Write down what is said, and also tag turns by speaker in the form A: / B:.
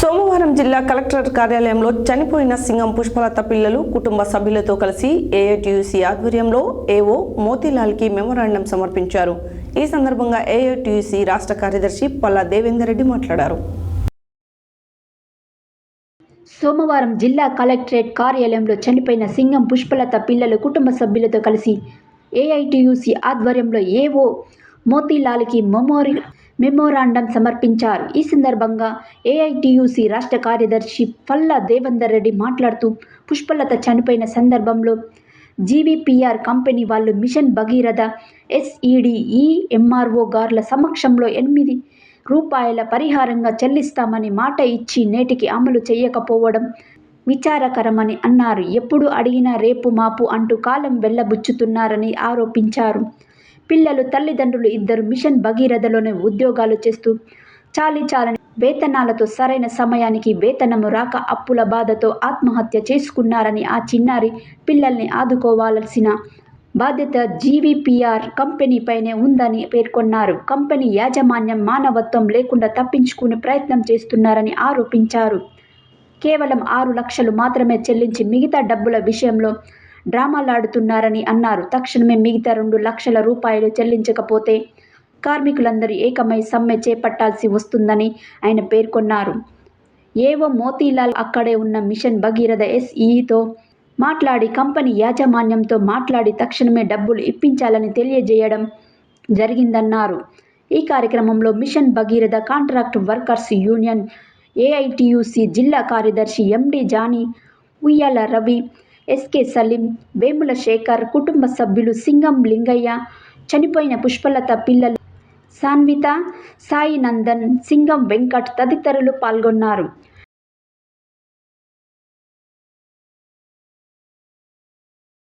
A: సోమవారం జిల్లా కలెక్టర్ కార్యాలయంలో చనిపోయిన సింగం పుష్పలత పిల్లలు కుటుంబ సభ్యులతో కలిసి ఏఐటీయూసీ ఆధ్వర్యంలో ఏవో మోతీలాల్కి మెమోరాండం సమర్పించారు. ఈ సందర్భంగా ఏఐటీయూసీ రాష్ట్ర కార్యదర్శి పల్లా దేవేందర్ రెడ్డి మాట్లాడారు.
B: సోమవారం జిల్లా కలెక్టరేట్ కార్యాలయంలో చనిపోయిన సింగం పుష్పలత పిల్లలు కుటుంబ సభ్యులతో కలిసి ఏఐటీయూసీ ఆధ్వర్యంలో ఏవో మోతీలాల్కి మెమోరాండం సమర్పించారు. ఈ సందర్భంగా ఏఐటీయూసీ రాష్ట్ర కార్యదర్శి పల్లా దేవేందర్ రెడ్డి మాట్లాడుతూ పుష్పలత చనిపోయిన సందర్భంలో జీవీపీఆర్ కంపెనీ వాళ్ళు మిషన్ భగీరథ ఎస్ఈడిఈ ఎంఆర్ఓ గార్ల సమక్షంలో 8 రూపాయల పరిహారంగా చెల్లిస్తామని మాట ఇచ్చి నేటికి అమలు చేయకపోవడం విచారకరమని అన్నారు. ఎప్పుడు అడిగినా రేపు మాపు అంటూ కాలం వెళ్లబుచ్చుతున్నారని ఆరోపించారు. పిల్లలు తల్లిదండ్రులు ఇద్దరు మిషన్ భగీరథలోనే ఉద్యోగాలు చేస్తూ చాలీచాలని వేతనాలతో సరైన సమయానికి వేతనము రాక అప్పుల బాధతో ఆత్మహత్య చేసుకున్నారని, ఆ చిన్నారి పిల్లల్ని ఆదుకోవాల్సిన బాధ్యత జీవీపీఆర్ కంపెనీపైనే ఉందని పేర్కొన్నారు. కంపెనీ యాజమాన్యం మానవత్వం లేకుండా తప్పించుకునే ప్రయత్నం చేస్తున్నారని ఆరోపించారు. కేవలం 6 లక్షలు మాత్రమే చెల్లించి మిగతా డబ్బుల విషయంలో డ్రామాలాడుతున్నారని అన్నారు. తక్షణమే మిగతా 2 లక్షల రూపాయలు చెల్లించకపోతే కార్మికులందరూ ఏకమై సమ్మె చేపట్టాల్సి వస్తుందని ఆయన పేర్కొన్నారు. ఏవో మోతీలాల్ అక్కడే ఉన్న మిషన్ భగీరథ ఎస్ఈతో మాట్లాడి కంపెనీ యాజమాన్యంతో మాట్లాడి తక్షణమే డబ్బులు ఇప్పించాలని తెలియజేయడం జరిగిందన్నారు. ఈ కార్యక్రమంలో mission Bhagiratha contract workers union AITUC జిల్లా కార్యదర్శి ఎండి జానీ, ఉయ్యాల రవి, ఎస్కే సలీం, వేముల శేఖర్, కుటుంబ సభ్యులు సింగం లింగయ్య, చనిపోయిన పుష్పలత పిల్లలు సాన్విత, సాయి నందన్, సింగం వెంకట్ తదితరులు పాల్గొన్నారు.